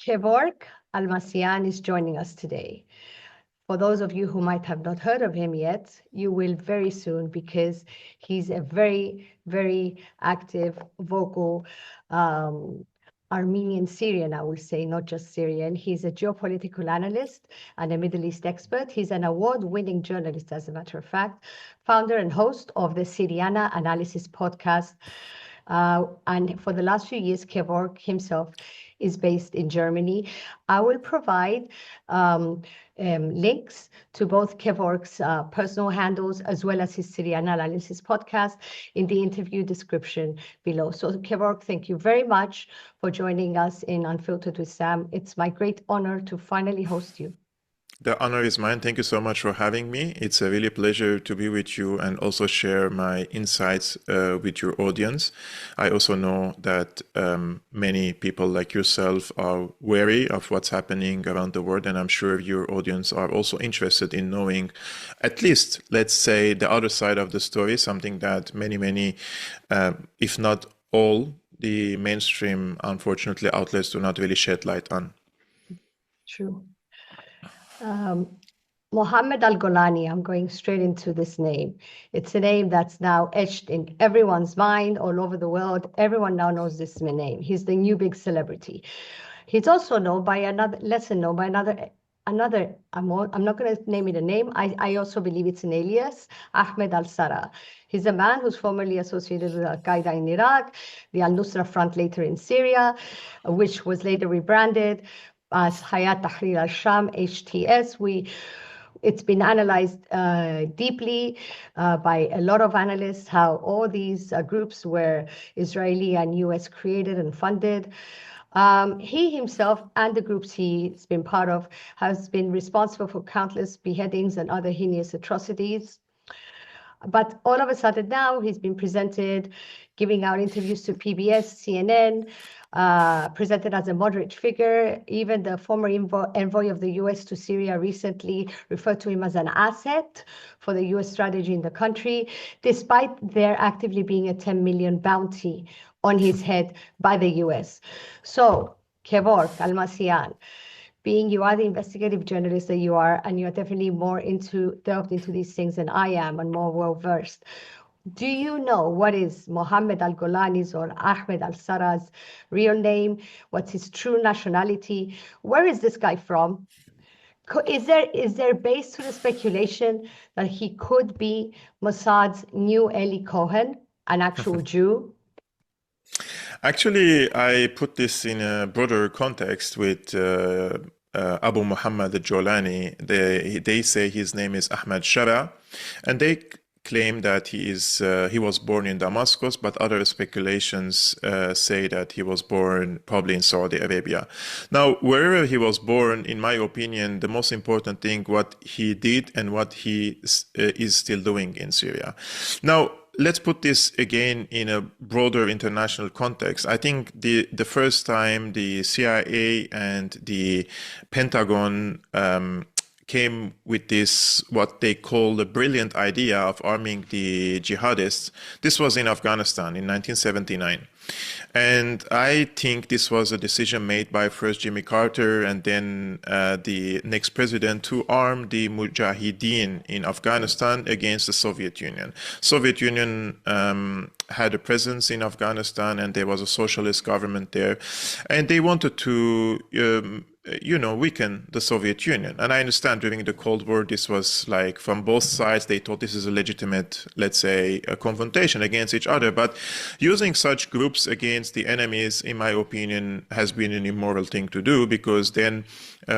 Kevork Almassian is joining us today. For those of you who might have not heard of him yet, you will very soon, because he's a very, very active, vocal Armenian Syrian, I will say, not just Syrian. He's a geopolitical analyst and a Middle East expert. He's an award-winning journalist, as a matter of fact, founder and host of the Syriana analysis podcast. And for the last few years, Kevork himself is based in Germany. I will provide links to both Kevork's personal handles as well as his Syriana analysis podcast in the interview description below. So Kevork, thank you very much for joining us in Unfiltered with Sam. It's my great honor to finally host you. The honor is mine. Thank you so much for having me. It's a really pleasure to be with you and also share my insights with your audience. I also know that many people like yourself are wary of what's happening around the world, and I'm sure your audience are also interested in knowing at least, let's say, the other side of the story, something that many, if not all, the mainstream, unfortunately, outlets do not really shed light on. True. Mohammed Al-Golani, I'm going straight into this name. It's a name that's now etched in everyone's mind all over the world. Everyone now knows this name. He's the new big celebrity. He's also known by another, lesser known by another, I'm not going to name it a name. I also believe it's an alias, Ahmed al-Sara. He's a man who's formerly associated with Al-Qaeda in Iraq, the Al-Nusra Front later in Syria, which was later rebranded as Hayat Tahrir al-Sham, HTS. It's been analyzed deeply by a lot of analysts, how all these groups were Israeli and US created and funded. He himself and the groups he's been part of has been responsible for countless beheadings and other heinous atrocities. But all of a sudden now he's been presented, giving out interviews to PBS, CNN, presented as a moderate figure. Even the former envoy of the US to Syria recently referred to him as an asset for the US strategy in the country, despite there actively being a 10 million bounty on his head by the US. So, Kevork Almassian, being you are the investigative journalist that you are, and you're definitely more delved into these things than I am and more well-versed, do you know what is Mohammed Al-Golani's or Ahmed al-Sara's real name? What's his true nationality? Where is this guy from? Is there base to the speculation that he could be Mossad's new Eli Cohen, an actual Jew? Actually, I put this in a broader context with Abu Muhammad al-Jolani. They say his name is Ahmad Shara, and they claim that he was born in Damascus, but other speculations say that he was born probably in Saudi Arabia. Now, wherever he was born, in my opinion, the most important thing, what he did and what he is still doing in Syria. Now, let's put this again in a broader international context. I think the first time the CIA and the Pentagon came with this, what they call the brilliant idea of arming the jihadists, this was in Afghanistan in 1979. And I think this was a decision made by first Jimmy Carter and then the next president to arm the Mujahideen in Afghanistan against the Soviet Union. Soviet Union had a presence in Afghanistan, and there was a socialist government there, and they wanted to weaken the Soviet Union. And I understand during the Cold War, this was like from both sides, they thought this is a legitimate, let's say, a confrontation against each other. But using such groups against the enemies, in my opinion, has been an immoral thing to do, because then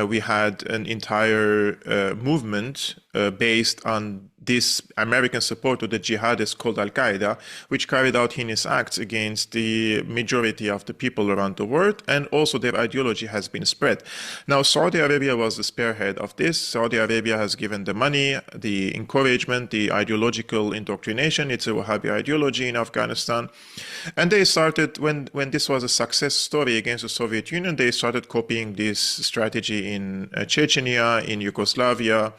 we had an entire movement based on this American support to the jihadists called Al-Qaeda, which carried out heinous acts against the majority of the people around the world, and also their ideology has been spread. Now, Saudi Arabia was the spearhead of this. Saudi Arabia has given the money, the encouragement, the ideological indoctrination. It's a Wahhabi ideology in Afghanistan. And they started, when this was a success story against the Soviet Union, they started copying this strategy in Chechnya, in Yugoslavia,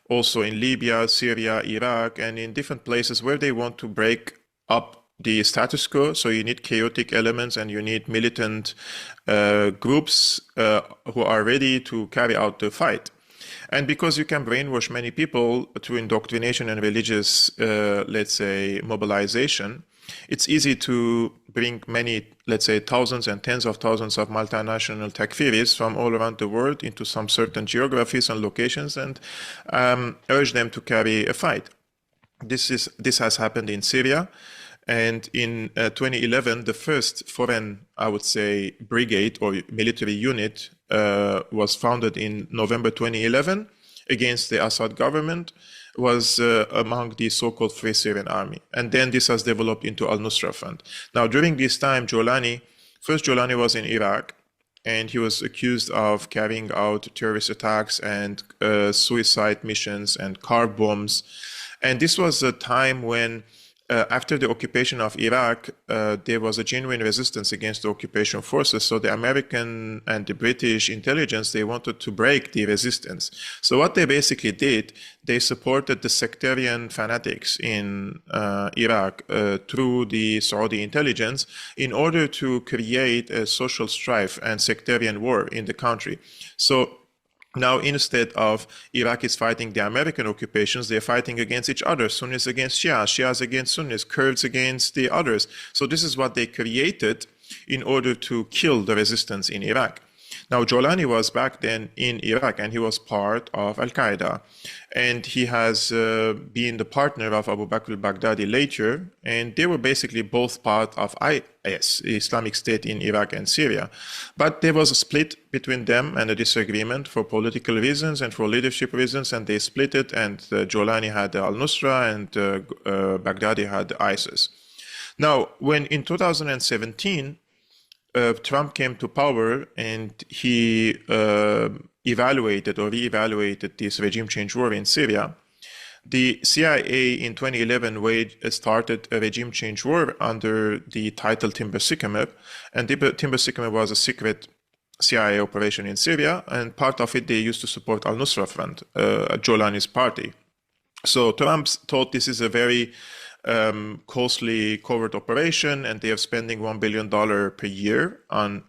also in Libya, Syria, Iraq, and in different places where they want to break up the status quo. So you need chaotic elements and you need militant groups who are ready to carry out the fight. And because you can brainwash many people through indoctrination and religious, let's say, mobilization, it's easy to bring many, let's say, thousands and tens of thousands of multinational takfiris from all around the world into some certain geographies and locations and urge them to carry a fight. This has happened in Syria. And in 2011, the first foreign, I would say, brigade or military unit was founded in November 2011 against the Assad government, was among the so-called Free Syrian Army. And then this has developed into Al-Nusra Front. Now, during this time, Jolani was in Iraq, and he was accused of carrying out terrorist attacks and suicide missions and car bombs. And this was a time when after the occupation of Iraq, there was a genuine resistance against the occupation forces. So the American and the British intelligence, they wanted to break the resistance. So what they basically did, they supported the sectarian fanatics in Iraq through the Saudi intelligence in order to create a social strife and sectarian war in the country. So now, instead of Iraqis fighting the American occupations, they're fighting against each other. Sunnis against Shias, Shias against Sunnis, Kurds against the others. So this is what they created in order to kill the resistance in Iraq. Now, Jolani was back then in Iraq, and he was part of Al-Qaeda. And he has been the partner of Abu Bakr al-Baghdadi later, and they were basically both part of IS, Islamic State in Iraq and Syria. But there was a split between them and a disagreement for political reasons and for leadership reasons, and they split it, and Jolani had al-Nusra and Baghdadi had ISIS. Now, when in 2017, Trump came to power and he evaluated or re-evaluated this regime change war in Syria. The CIA in 2011 started a regime change war under the title Timber Sycamore, and Timber Sycamore was a secret CIA operation in Syria, and part of it they used to support Al-Nusra Front, Jolani's party. So Trump thought this is a very costly covert operation, and they are spending $1 billion per year on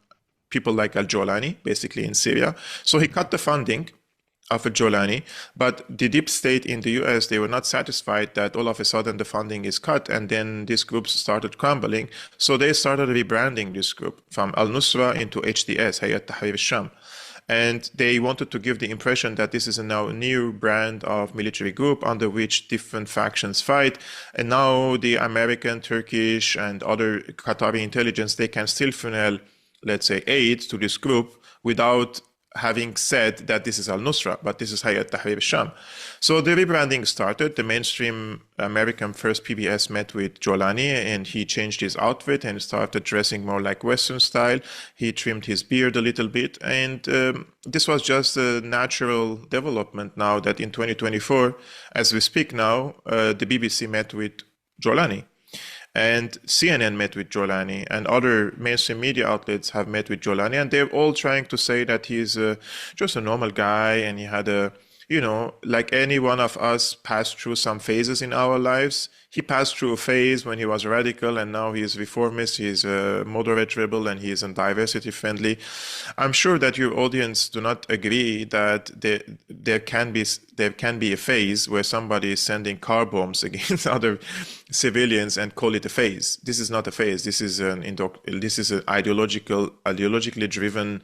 people like Al-Jolani, basically in Syria. So he cut the funding of Jolani, but the deep state in the US, they were not satisfied that all of a sudden the funding is cut, and then these groups started crumbling. So they started rebranding this group from Al-Nusra into HTS, Hayat Tahrir al-Sham. And they wanted to give the impression that this is now a new brand of military group under which different factions fight. And now the American, Turkish, and other Qatari intelligence, they can still funnel, let's say, aid to this group without having said that this is Al-Nusra, but this is Hayat Tahrir al-Sham. So the rebranding started. The mainstream American first PBS met with Jolani, and he changed his outfit and started dressing more like Western style. He trimmed his beard a little bit, and this was just a natural development now that in 2024, as we speak now, the BBC met with Jolani. And CNN met with Jolani, and other mainstream media outlets have met with Jolani, and they're all trying to say that he's just a normal guy, and he had a, like any one of us passed through some phases in our lives. He passed through a phase when he was radical, and now he's reformist, he's a moderate rebel, and he's diversity friendly. I'm sure that your audience do not agree that there can be a phase where somebody is sending car bombs against other civilians and call it a phase. This is not a phase. This is an ideologically driven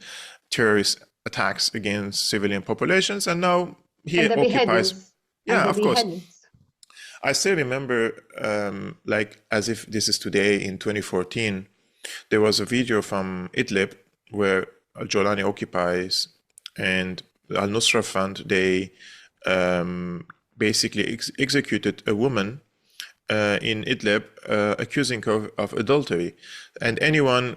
terrorist attacks against civilian populations, and now he occupies. Yeah, of course. I still remember, like as if this is today in 2014, there was a video from Idlib where Jolani occupies, and Al-Nusra Front, they basically executed a woman in Idlib, accusing her of adultery. And any woman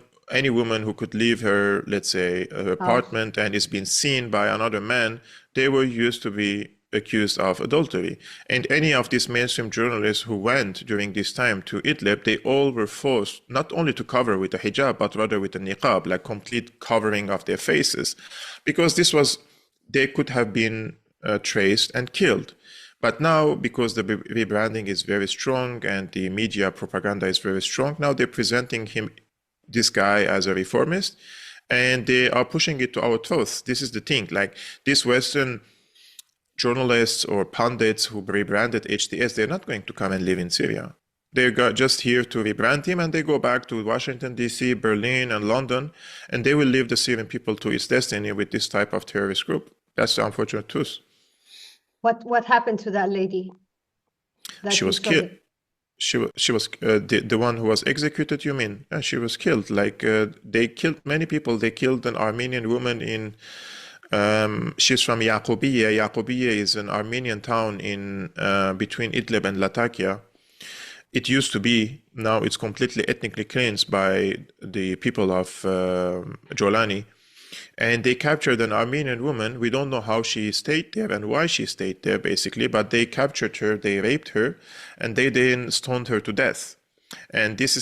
who could leave her, let's say, her apartment and is being seen by another man, they were used to be accused of adultery. And any of these mainstream journalists who went during this time to Idlib, they all were forced not only to cover with a hijab, but rather with a niqab, like complete covering of their faces, because they could have been traced and killed. But now, because the rebranding is very strong and the media propaganda is very strong, now they're presenting this guy as a reformist, and they are pushing it to our throats. This is the thing. Like, these Western journalists or pundits who rebranded HTS, they're not going to come and live in Syria. They're just here to rebrand him, and they go back to Washington, D.C., Berlin, and London, and they will leave the Syrian people to its destiny with this type of terrorist group. That's the unfortunate truth. What happened to that lady? She was killed. She was the one who was executed, you mean? She was killed. Like, they killed many people. They killed an Armenian woman in she's from Yaqubiye. Yaqubiye is an Armenian town in between Idlib and Latakia. It used to be. Now it's completely ethnically cleansed by the people of Jolani. And they captured an Armenian woman. We don't know how she stayed there and why she stayed there, basically, but they captured her, they raped her, and they then stoned her to death. And this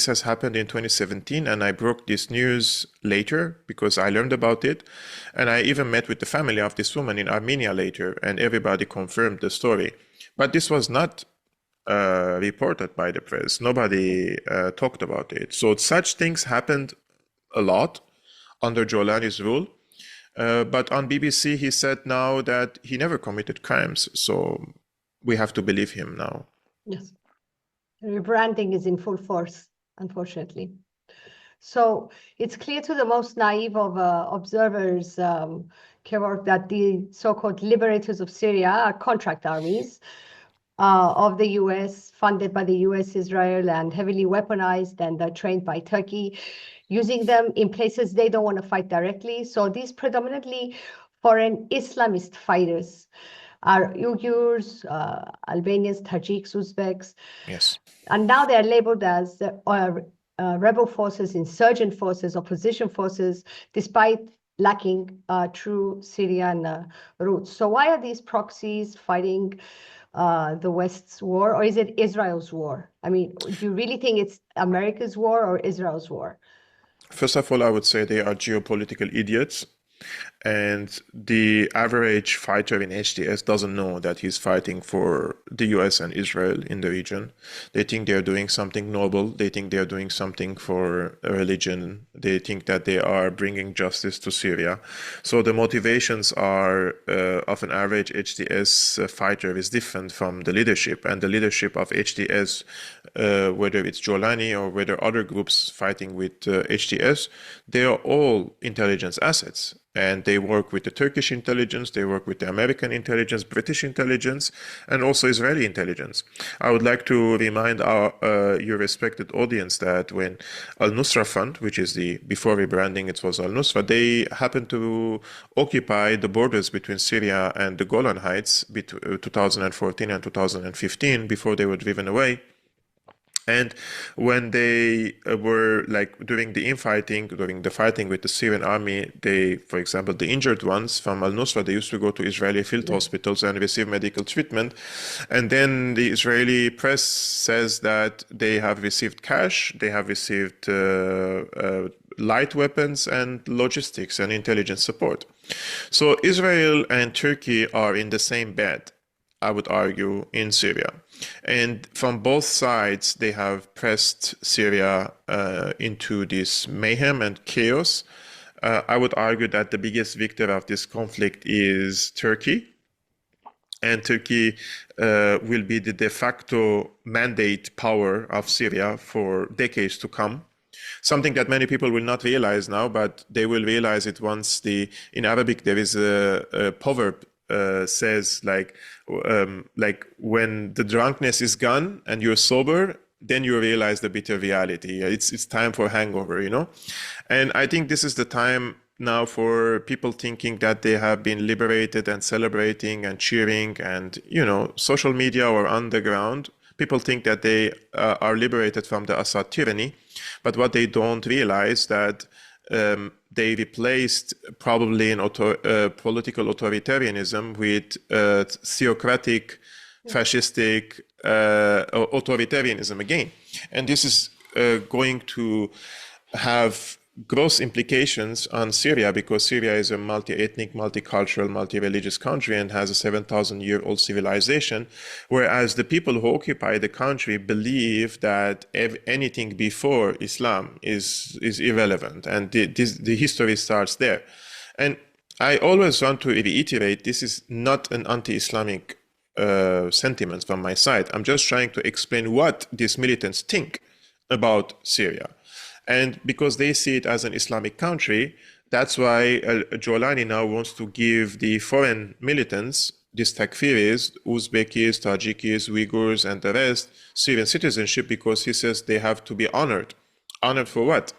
has happened in 2017, and I broke this news later because I learned about it, and I even met with the family of this woman in Armenia later, and everybody confirmed the story. But this was not reported by the press. Nobody talked about it. So such things happened a lot under Jolani's rule. But on BBC, he said now that he never committed crimes. So we have to believe him now. Yes. Rebranding is in full force, unfortunately. So it's clear to the most naive of observers, Kevork, that the so-called liberators of Syria are contract armies of the US, funded by the US, Israel, and heavily weaponized and trained by Turkey, using them in places they don't want to fight directly. So these predominantly foreign Islamist fighters are Uyghurs, Albanians, Tajiks, Uzbeks. Yes. And now they're labeled as rebel forces, insurgent forces, opposition forces, despite lacking true Syrian roots. So why are these proxies fighting the West's war, or is it Israel's war? I mean, do you really think it's America's war or Israel's war? First of all, I would say they are geopolitical idiots. And the average fighter in HTS doesn't know that he's fighting for the US and Israel in the region. They think they're doing something noble. They think they're doing something for a religion. They think that they are bringing justice to Syria. So the motivations are of an average HTS fighter is different from the leadership. And the leadership of HTS, whether it's Jolani or whether other groups fighting with HTS, they are all intelligence assets. And they work with the Turkish intelligence, they work with the American intelligence, British intelligence, and also Israeli intelligence. I would like to remind your respected audience that when Al-Nusra Front, which is before rebranding it was Al-Nusra, they happened to occupy the borders between Syria and the Golan Heights between 2014 and 2015 before they were driven away. And when they were during the infighting, during the fighting with the Syrian army, they, for example, the injured ones from Al-Nusra, they used to go to Israeli field hospitals and receive medical treatment. And then the Israeli press says that they have received cash, they have received light weapons and logistics and intelligence support. So Israel and Turkey are in the same bed, I would argue, in Syria. And from both sides, they have pressed Syria into this mayhem and chaos. I would argue that the biggest victor of this conflict is Turkey. And Turkey will be the de facto mandate power of Syria for decades to come. Something that many people will not realize now, but they will realize it once in Arabic, there is a proverb says when the drunkenness is gone and you're sober, then you realize the bitter reality. It's time for hangover, And I think this is the time now for people thinking that they have been liberated and celebrating and cheering and, social media or underground. People think that they are liberated from the Assad tyranny, but what they don't realize that they replaced probably political authoritarianism with theocratic, fascistic authoritarianism again. And this is going to have gross implications on Syria because Syria is a multi-ethnic, multicultural, multi-religious country and has a 7,000-year-old civilization, whereas the people who occupy the country believe that anything before Islam is irrelevant, and the history starts there. And I always want to reiterate, this is not an anti-Islamic sentiment from my side. I'm just trying to explain what these militants think about Syria. And because they see it as an Islamic country, that's why Jolani now wants to give the foreign militants, these Takfiris, Uzbekis, Tajikis, Uyghurs, and the rest, Syrian citizenship, because he says they have to be honored. Honored for what?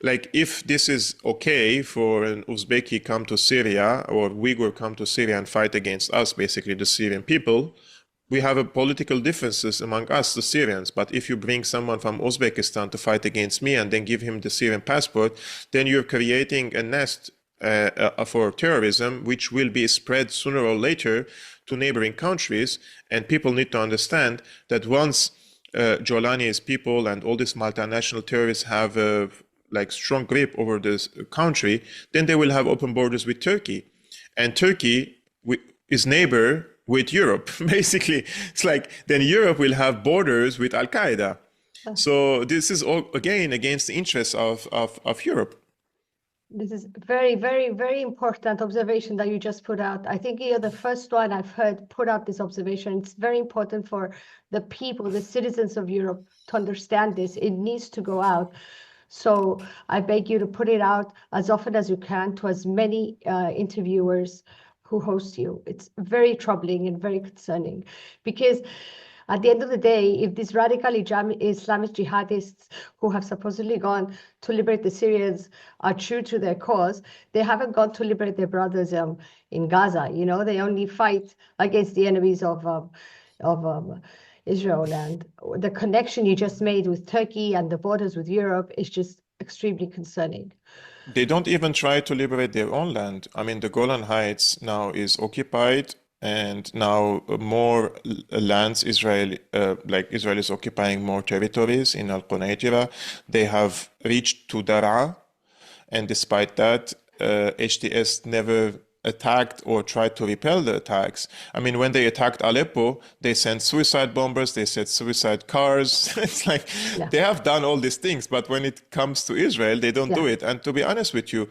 Like, if this is okay for an Uzbeki come to Syria or Uyghur come to Syria and fight against us, basically the Syrian people, we have a political differences among us, the Syrians. But if you bring someone from Uzbekistan to fight against me and then give him the Syrian passport, then you're creating a nest for terrorism, which will be spread sooner or later to neighboring countries. And people need to understand that once Jolani's people and all these multinational terrorists have a strong grip over this country, then they will have open borders with Turkey. And Turkey is neighbor with Europe. Basically, it's like then Europe will have borders with Al-Qaeda. So this is all, again, against the interests of Europe. This is very, very, very important observation that you just put out. I think you're the first one I've heard put out this observation. It's very important for the people, the citizens of Europe, to understand this. It needs to go out. So I beg you to put it out as often as you can to as many interviewers who host you. It's very troubling and very concerning, because at the end of the day, if these radical Islamist jihadists who have supposedly gone to liberate the Syrians are true to their cause, they haven't gone to liberate their brothers in Gaza. You know, they only fight against the enemies of Israel. And the connection you just made with Turkey and the borders with Europe is just extremely concerning. They don't even try to liberate their own land. I mean, the Golan Heights now is occupied, and now more lands Israel is occupying more territories in Al-Qunaytira. They have reached to Daraa, and despite that, HTS never attacked or tried to repel the attacks. I mean, when they attacked Aleppo, they sent suicide bombers, they sent suicide cars. It's like they have done all these things, but when it comes to Israel, they don't do it. And to be honest with you,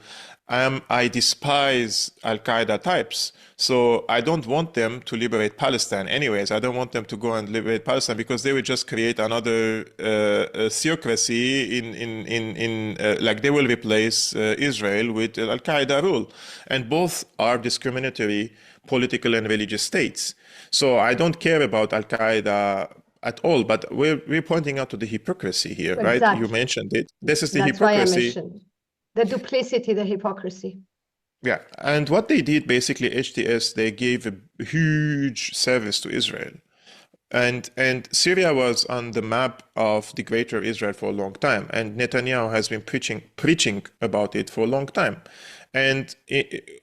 I despise Al-Qaeda types. So I don't want them to liberate Palestine anyways. I don't want them to go and liberate Palestine, because they would just create another theocracy like they will replace Israel with Al-Qaeda rule. And both are discriminatory political and religious states. So I don't care about Al-Qaeda at all, but we're pointing out to the hypocrisy here, right? You mentioned it. This is the hypocrisy. That's why I mentioned the duplicity, the hypocrisy. Yeah, and what they did, basically, HTS, they gave a huge service to Israel. And Syria was on the map of the greater Israel for a long time. And Netanyahu has been preaching about it for a long time. And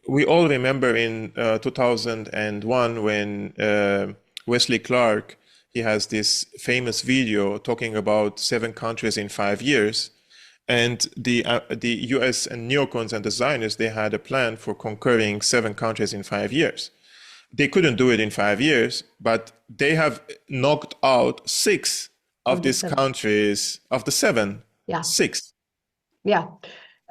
we all remember in 2001 when Wesley Clark, he has this famous video talking about 7 countries in 5 years. And the US and neocons and the Zionists, they had a plan for conquering 7 countries in 5 years. They couldn't do it in 5 years, but they have knocked out 6 of these countries, of the 7, 6. Yeah.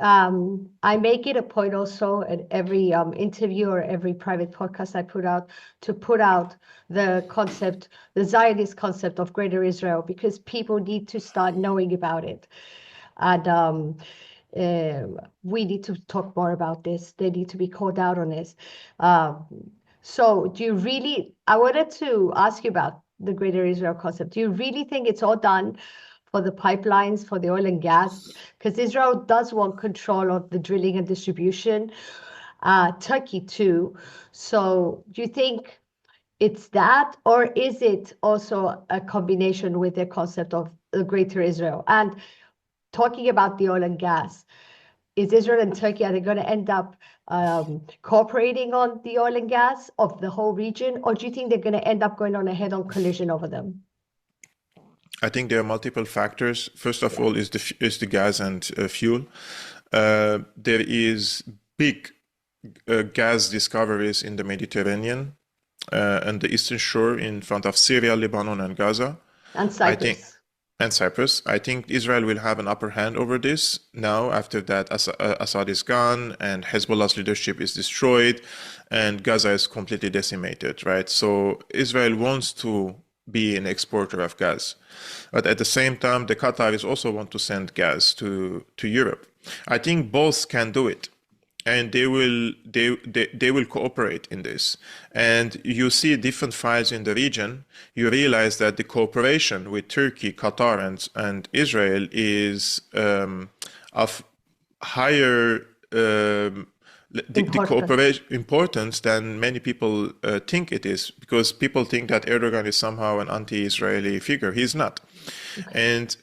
I make it a point also at every interview or every private podcast I put out, to put out the concept, the Zionist concept of Greater Israel, because people need to start knowing about it. And we need to talk more about this. They need to be called out on this. So do you really, I wanted to ask you about the Greater Israel concept. Do you really think it's all done for the pipelines, for the oil and gas? Because Israel does want control of the drilling and distribution, Turkey too. So do you think it's that, or is it also a combination with the concept of the Greater Israel? And talking about the oil and gas, is Israel and Turkey, are they going to end up cooperating on the oil and gas of the whole region, or do you think they're going to end up going on a head-on collision over them? I think there are multiple factors. First of all is the gas and fuel. there is big gas discoveries in the Mediterranean and the Eastern Shore in front of Syria, Lebanon, and Gaza. And I think, Cyprus. and Cyprus. I think Israel will have an upper hand over this now after that Assad is gone and Hezbollah's leadership is destroyed and Gaza is completely decimated, right? So Israel wants to be an exporter of gas. But at the same time, the Qataris also want to send gas to Europe. I think both can do it. And they will cooperate in this. And you see different files in the region. You realize that the cooperation with Turkey, Qatar, and Israel is of higher the cooperation importance than many people think it is, because people think that Erdogan is somehow an anti-Israeli figure. He's not. Okay. And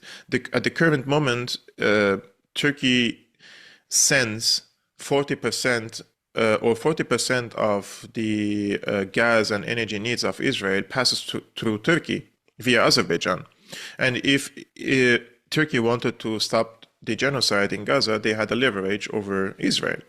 at the current moment, Turkey sends 40% or 40% of the gas and energy needs of Israel passes through Turkey via Azerbaijan. And if Turkey wanted to stop the genocide in Gaza, they had a leverage over Israel,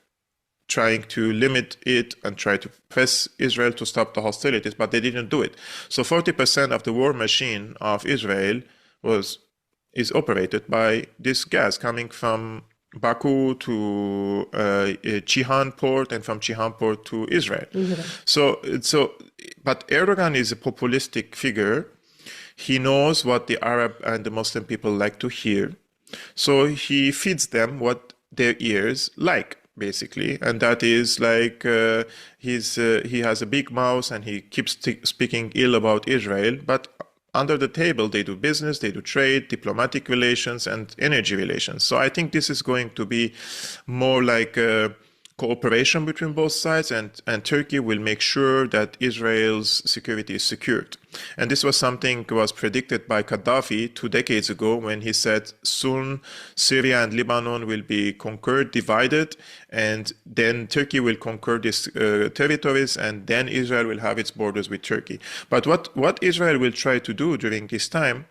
trying to limit it and try to press Israel to stop the hostilities, but they didn't do it. So 40% of the war machine of Israel is operated by this gas coming from Baku to Ceyhan port and from Ceyhan port to Israel. But Erdogan is a populistic figure. He knows what the Arab and the Muslim people like to hear. So he feeds them what their ears like, basically. And that is like he has a big mouth and he keeps speaking ill about Israel. But under the table, they do business, they do trade, diplomatic relations, and energy relations. So I think this is going to be more like a cooperation between both sides, and Turkey will make sure that Israel's security is secured. And this was something was predicted by Gaddafi 2 decades ago when he said soon Syria and Lebanon will be conquered, divided, and then Turkey will conquer these territories, and then Israel will have its borders with Turkey. But what Israel will try to do during this time,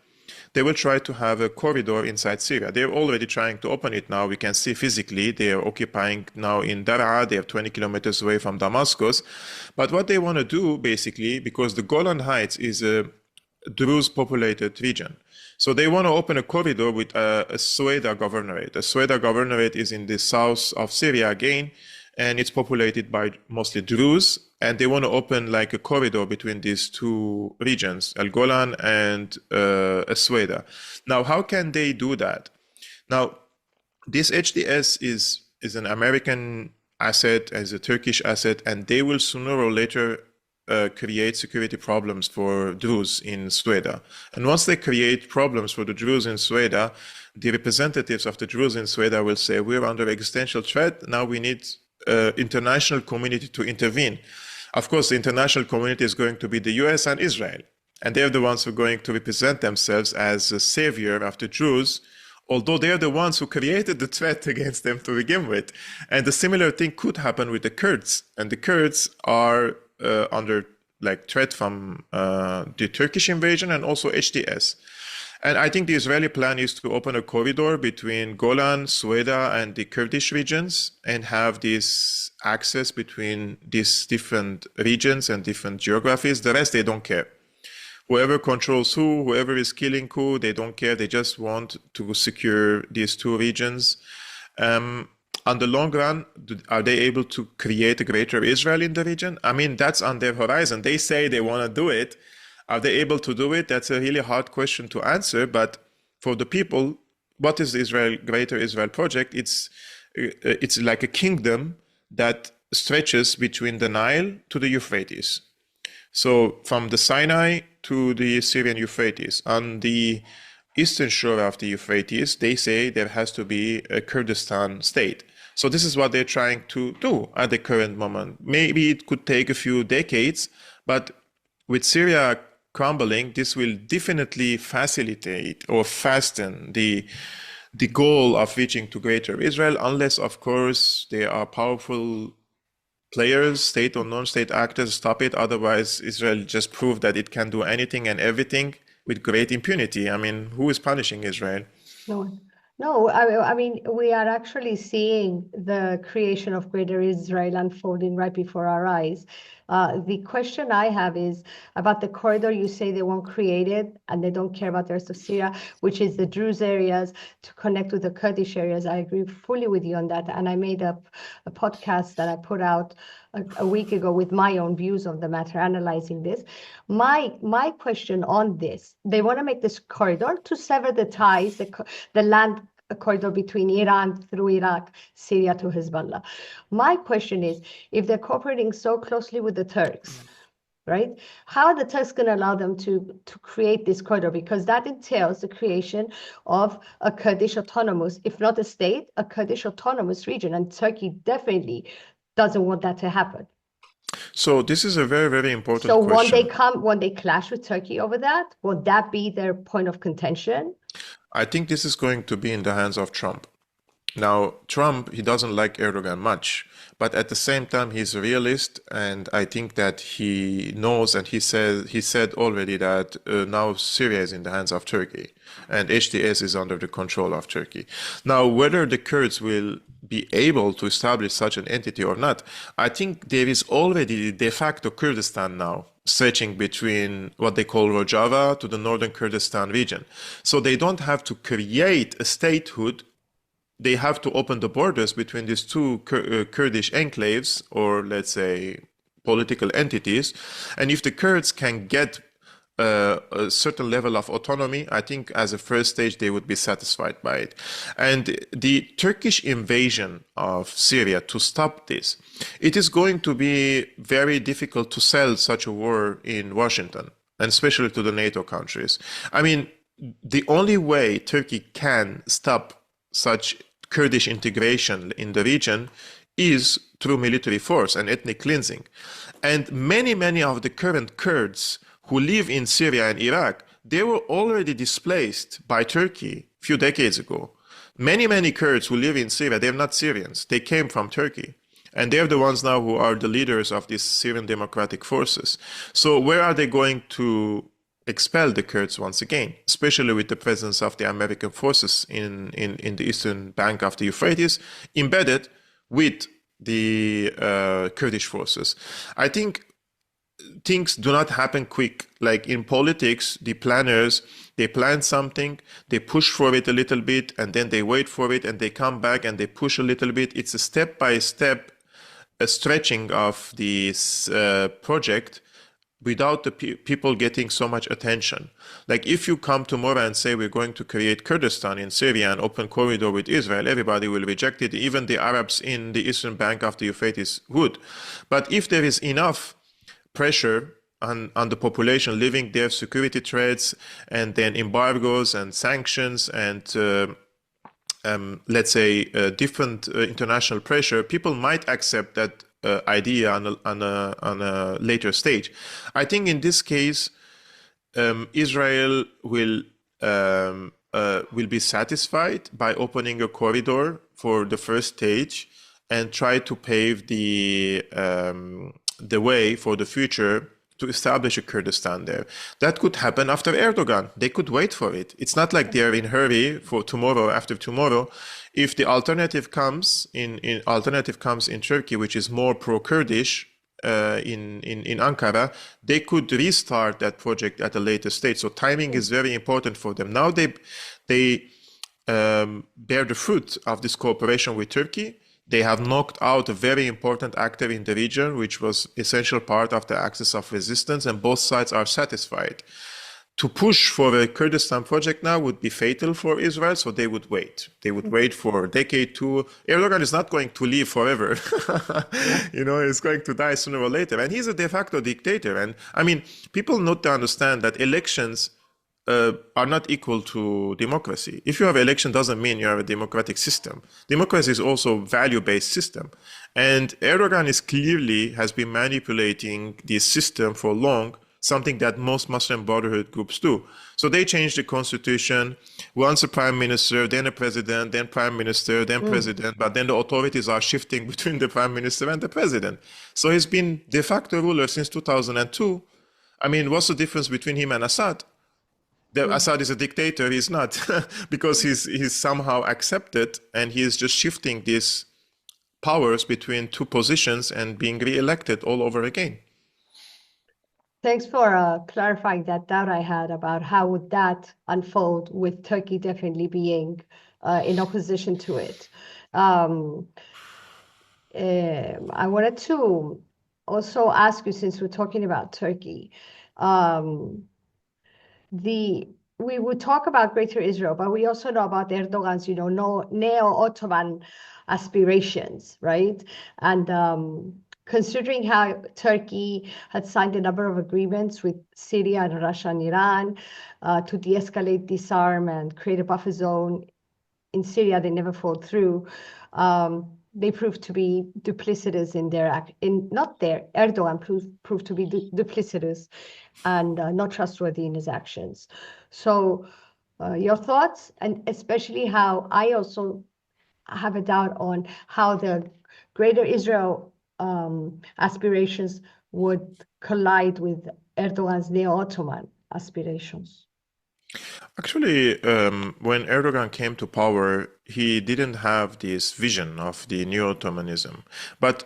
they will try to have a corridor inside Syria. They're already trying to open it now. We can see physically they are occupying now in Daraa. They are 20 kilometers away from Damascus. But what they want to do, basically, because the Golan Heights is a Druze populated region. So they want to open a corridor with a Sueda governorate. A Sueda governorate is in the south of Syria again, and it's populated by mostly Druze. And they want to open like a corridor between these two regions, El Golan and Sueda. Now, how can they do that? Now, this HDS is an American asset, as a Turkish asset, and they will sooner or later create security problems for Druze in Sueda. And once they create problems for the Druze in Sueda, the representatives of the Druze in Sueda will say, we're under existential threat. Now we need international community to intervene. Of course, the international community is going to be the US and Israel. And they're the ones who are going to represent themselves as a savior of the Jews, although they're the ones who created the threat against them to begin with. And the similar thing could happen with the Kurds. And the Kurds are under like threat from the Turkish invasion and also HDS. And I think the Israeli plan is to open a corridor between Golan, Sueda, and the Kurdish regions and have this access between these different regions and different geographies. The rest, they don't care. Whoever controls who, whoever is killing who, they don't care. They just want to secure these two regions. On the long run, are they able to create a greater Israel in the region? I mean, that's on their horizon. They say they want to do it. Are they able to do it? That's a really hard question to answer. But for the people, what is the Greater Israel Project? It's like a kingdom that stretches between the Nile to the Euphrates. So from the Sinai to the Syrian Euphrates. On the eastern shore of the Euphrates, they say there has to be a Kurdistan state. So this is what they're trying to do at the current moment. Maybe it could take a few decades, but with Syria crumbling, this will definitely facilitate or fasten the goal of reaching to Greater Israel, unless, of course, there are powerful players, state or non-state actors, stop it. Otherwise, Israel just proved that it can do anything and everything with great impunity. I mean, who is punishing Israel? No one. No, I mean, we are actually seeing the creation of Greater Israel unfolding right before our eyes. The question I have is about the corridor. You say they won't create it and they don't care about the rest of Syria, which is the Druze areas to connect with the Kurdish areas. I agree fully with you on that. And I made a podcast that I put out a week ago with my own views on the matter, analyzing this. My question on this, they want to make this corridor to sever the ties, the land corridor between Iran through Iraq, Syria to Hezbollah. My question is, if they're cooperating so closely with the Turks, right? How are the Turks going to allow them to create this corridor? Because that entails the creation of a Kurdish autonomous, if not a state, a Kurdish autonomous region. And Turkey definitely doesn't want that to happen. So this is a very, very important So question. when they clash with Turkey over that, would that be their point of contention? I think this is going to be in the hands of Trump. Now, Trump, he doesn't like Erdogan much, but at the same time, he's a realist, and I think that he knows, and he said already that now Syria is in the hands of Turkey, and HTS is under the control of Turkey. Now, whether the Kurds will be able to establish such an entity or not, I think there is already de facto Kurdistan now, stretching between what they call Rojava to the northern Kurdistan region. So they don't have to create a statehood. They have to open the borders between these two Kurdish enclaves, or let's say political entities. And if the Kurds can get a certain level of autonomy, I think as a first stage they would be satisfied by it. And the Turkish invasion of Syria, to stop this, it is going to be very difficult to sell such a war in Washington, and especially to the NATO countries. I mean, the only way Turkey can stop such Kurdish integration in the region is through military force and ethnic cleansing. And many of the current Kurds who live in Syria and Iraq, they were already displaced by Turkey a few decades ago. Many Kurds who live in Syria, they're not Syrians. They came from Turkey. And they're the ones now who are the leaders of these Syrian democratic forces. So where are they going to expel the Kurds once again, especially with the presence of the American forces in the eastern bank of the Euphrates, embedded with the Kurdish forces? I think things do not happen quick. Like in politics, the planners, they plan something, they push for it a little bit, and then they wait for it, and they come back and they push a little bit. It's a step-by-step stretching of this project without the people getting so much attention. Like if you come tomorrow and say we're going to create Kurdistan in Syria, an open corridor with Israel, everybody will reject it. Even the Arabs in the eastern bank of the Euphrates would. But if there is enough pressure on the population living there, security threats, and then embargoes and sanctions and let's say different international pressure, people might accept that idea on a later stage. I think in this case, Israel will be satisfied by opening a corridor for the first stage and try to pave the way for the future to establish a Kurdistan there. That could happen after Erdogan. They could wait for it. It's not like they're in hurry for tomorrow, after tomorrow. If the alternative comes in Turkey, which is more pro-Kurdish in Ankara, they could restart that project at a later stage. So timing is very important for them. Now they bear the fruit of this cooperation with Turkey. They have knocked out a very important actor in the region, which was essential part of the axis of resistance, and both sides are satisfied. To push for a Kurdistan project now would be fatal for Israel, so they would wait. They would wait for a decade, two. Erdogan is not going to live forever. He's going to die sooner or later. And he's a de facto dictator. And I mean, people need to understand that elections are not equal to democracy. If you have election, doesn't mean you have a democratic system. Democracy is also a value-based system. And Erdogan has been manipulating this system for long, something that most Muslim Brotherhood groups do. So they changed the constitution, once a prime minister, then a president, then prime minister, then president, but then the authorities are shifting between the prime minister and the president. So he's been de facto ruler since 2002. I mean, what's the difference between him and Assad? Assad is a dictator. He's not, because he's somehow accepted, and he is just shifting these powers between two positions and being re-elected all over again. Thanks for clarifying that doubt I had about how would that unfold, with Turkey definitely being in opposition to it. I wanted to also ask you, since we're talking about Turkey, um, we would talk about Greater Israel, but we also know about Erdogan's, Neo-Ottoman aspirations, right? And considering how Turkey had signed a number of agreements with Syria and Russia and Iran to de-escalate, disarm, and create a buffer zone in Syria, they never followed through. They proved to be duplicitous in Erdogan proved to be duplicitous and not trustworthy in his actions. So your thoughts, and especially how I also have a doubt on how the Greater Israel aspirations would collide with Erdogan's Neo-Ottoman aspirations. Actually, when Erdogan came to power, he didn't have this vision of the Neo-Ottomanism. But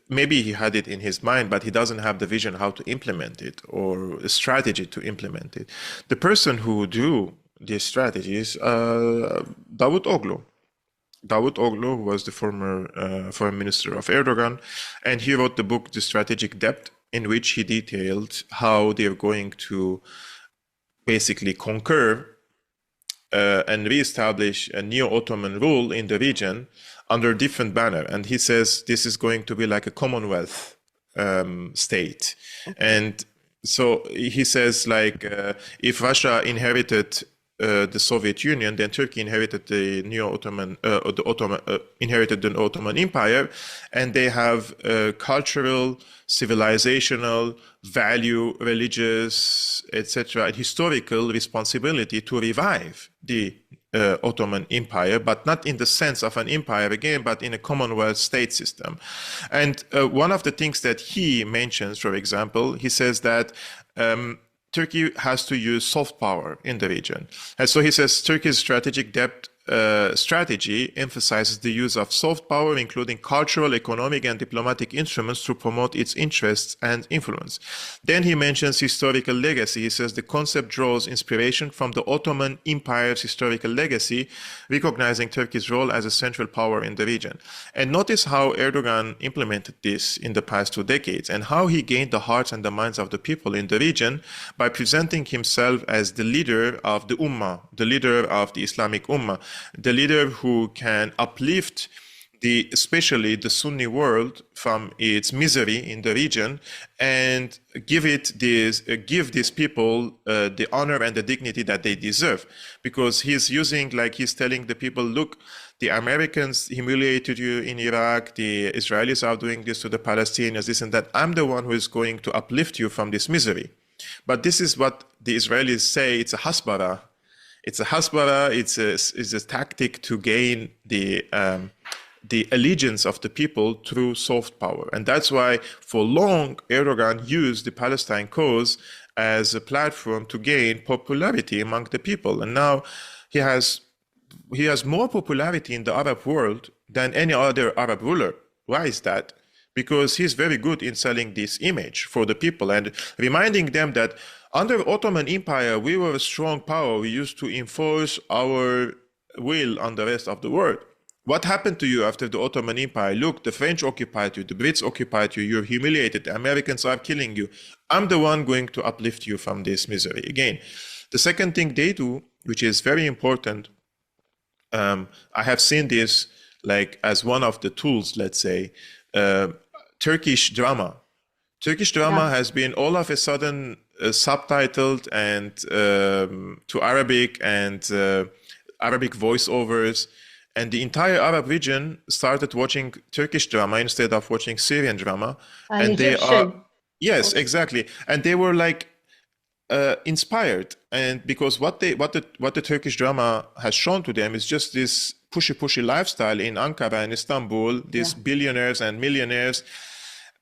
maybe he had it in his mind, but he doesn't have the vision how to implement it, or a strategy to implement it. The person who drew these strategies, Davut Oglu. Davut Oglu was the former foreign minister of Erdogan, and he wrote the book The Strategic Depth, in which he detailed how they're going to basically conquer and reestablish a Neo-Ottoman rule in the region under different banner. And he says this is going to be like a Commonwealth state. And so he says, like, if Russia inherited the Soviet Union, then Turkey inherited the Neo-Ottoman, inherited the Ottoman Empire, and they have cultural, civilizational, value, religious, etc., and historical responsibility to revive the Ottoman Empire, but not in the sense of an empire again, but in a Commonwealth state system. And one of the things that he mentions, for example, he says that Turkey has to use soft power in the region. And so he says Turkey's strategic depth strategy emphasizes the use of soft power, including cultural, economic, and diplomatic instruments to promote its interests and influence. Then he mentions historical legacy. He says the concept draws inspiration from the Ottoman Empire's historical legacy, recognizing Turkey's role as a central power in the region. And notice how Erdogan implemented this in the past 2 decades, and how he gained the hearts and the minds of the people in the region by presenting himself as the leader of the Ummah, the leader of the Islamic Ummah, the leader who can uplift especially the Sunni world from its misery in the region, and give these people the honor and the dignity that they deserve. Because he's telling the people, look, the Americans humiliated you in Iraq, the Israelis are doing this to the Palestinians, this and that. I'm the one who is going to uplift you from this misery. But this is what the Israelis say, it's a hasbara. It's a hasbara, it's a tactic to gain the allegiance of the people through soft power. And that's why for long Erdogan used the Palestine cause as a platform to gain popularity among the people. And now he has more popularity in the Arab world than any other Arab ruler. Why is that? Because he's very good in selling this image for the people and reminding them that under Ottoman Empire, we were a strong power. We used to enforce our will on the rest of the world. What happened to you after the Ottoman Empire? Look, the French occupied you, the Brits occupied you, you're humiliated, the Americans are killing you. I'm the one going to uplift you from this misery. Again, the second thing they do, which is very important, I have seen this like as one of the tools, let's say, Turkish drama. Turkish drama has been all of a sudden subtitled and to Arabic and Arabic voiceovers, and the entire Arab region started watching Turkish drama instead of watching Syrian drama. And they are, yes, exactly, and they were like inspired, and because what the Turkish drama has shown to them is just this pushy lifestyle in Ankara and Istanbul, these billionaires and millionaires.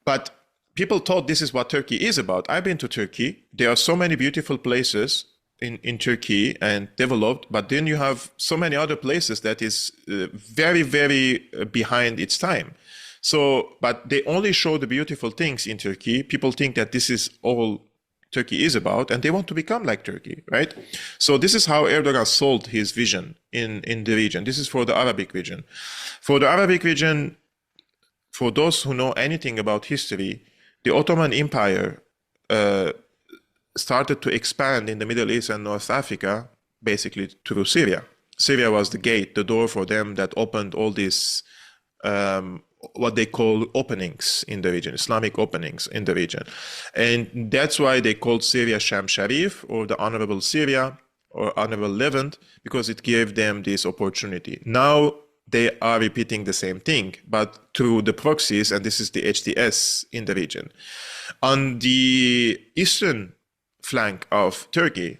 But people thought this is what Turkey is about. I've been to Turkey. There are so many beautiful places. in Turkey and developed, but then you have so many other places that is very, very behind its time. So, but they only show the beautiful things in Turkey. People think that this is all Turkey is about, and they want to become like Turkey, right? So this is how Erdogan sold his vision in the region. This is for the Arabic region. For the Arabic region, for those who know anything about history, the Ottoman Empire started to expand in the Middle East and North Africa, basically through Syria. Syria was the gate, the door for them that opened all these what they call openings in the region, Islamic openings in the region. And that's why they called Syria Sham Sharif, or the Honorable Syria, or Honorable Levant, because it gave them this opportunity. Now they are repeating the same thing, but through the proxies, and this is the HTS in the region. On the eastern flank of Turkey,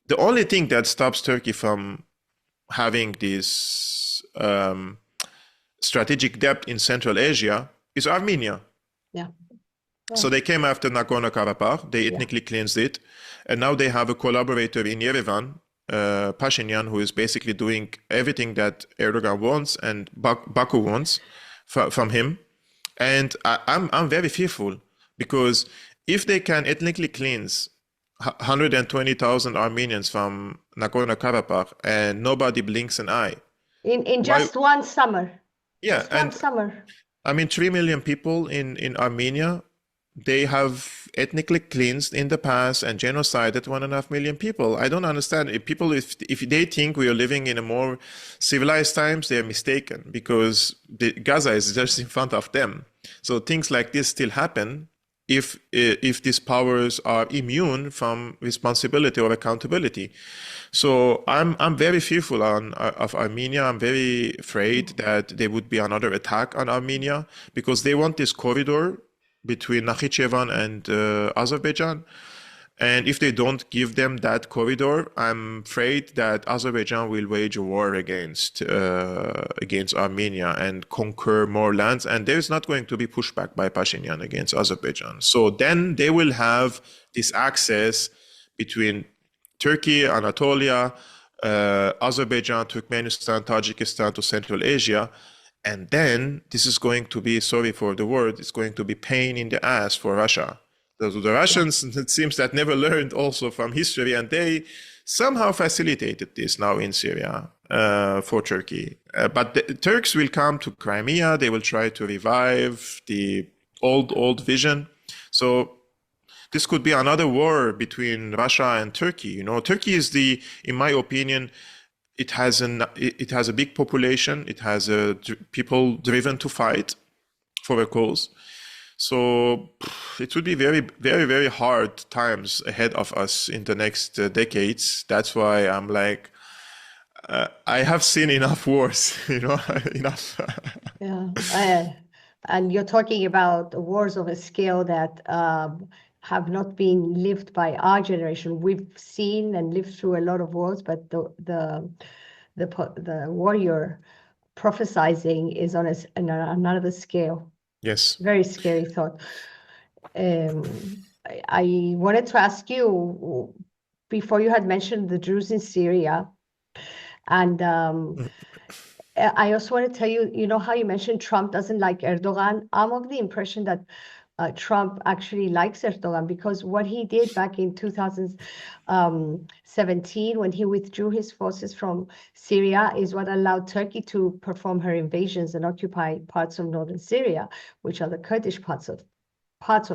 the only thing that stops Turkey from having this strategic depth in Central Asia is Armenia. Yeah. So they came after Nagorno-Karabakh, they ethnically cleansed it, and now they have a collaborator in Yerevan, Pashinyan, who is basically doing everything that Erdogan wants and Baku wants from him. And I'm very fearful, because if they can ethnically cleanse 120,000 Armenians from Nagorno-Karabakh and nobody blinks an eye. In just one summer. Yeah, just one summer. I mean, 3 million people in Armenia, they have ethnically cleansed in the past and genocided 1.5 million people. I don't understand. If they think we are living in a more civilized times, they are mistaken, because Gaza is just in front of them. So things like this still happen if these powers are immune from responsibility or accountability. So I'm very fearful of Armenia. I'm very afraid that there would be another attack on Armenia, because they want this corridor between Nakhichevan and Azerbaijan. And if they don't give them that corridor, I'm afraid that Azerbaijan will wage a war against Armenia and conquer more lands. And there's not going to be pushback by Pashinyan against Azerbaijan. So then they will have this access between Turkey, Anatolia, Azerbaijan, Turkmenistan, Tajikistan to Central Asia. And then this is going to be, sorry for the word, it's going to be pain in the ass for Russia. The Russians, it seems, that never learned also from history, and they somehow facilitated this now in Syria for Turkey. But the Turks will come to Crimea. They will try to revive the old vision. So this could be another war between Russia and Turkey. You know, Turkey is in my opinion, it has a big population. It has people driven to fight for a cause. So it would be very, very, very hard times ahead of us in the next decades. That's why I'm like, I have seen enough wars, enough. Yeah, and you're talking about wars of a scale that have not been lived by our generation. We've seen and lived through a lot of wars, but the warrior prophesizing is on another scale. Yes. Very scary thought. I wanted to ask you, before you had mentioned the Druze in Syria, and I also want to tell you, you know how you mentioned Trump doesn't like Erdogan? I'm of the impression that Trump actually likes Erdogan, because what he did back in 2017 when he withdrew his forces from Syria is what allowed Turkey to perform her invasions and occupy parts of northern Syria, which are the Kurdish parts of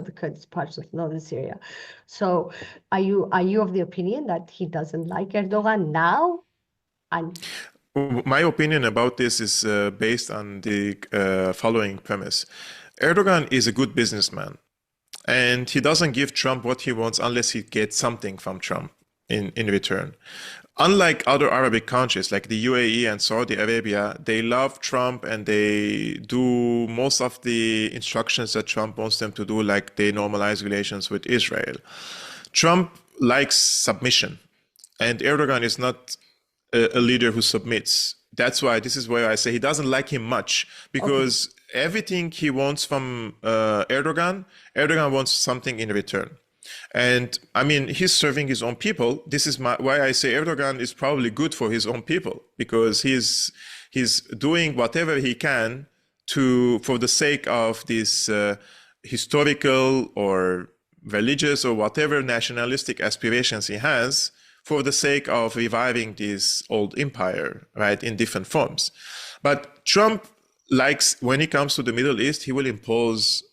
the Kurdish parts of northern Syria. So are you of the opinion that he doesn't like Erdogan now? And my opinion about this is based on the following premise. Erdogan is a good businessman, and he doesn't give Trump what he wants unless he gets something from Trump in return. Unlike other Arabic countries like the UAE and Saudi Arabia, they love Trump and they do most of the instructions that Trump wants them to do, like they normalize relations with Israel. Trump likes submission, and Erdogan is not a leader who submits. That's why this is where I say he doesn't like him much, because everything he wants from Erdogan wants something in return. And I mean, he's serving his own people. This is why I say Erdogan is probably good for his own people, because he's doing whatever he can for the sake of this historical or religious or whatever nationalistic aspirations he has, for the sake of reviving this old empire, right, in different forms. But Trump likes, when it comes to the Middle East, he will impose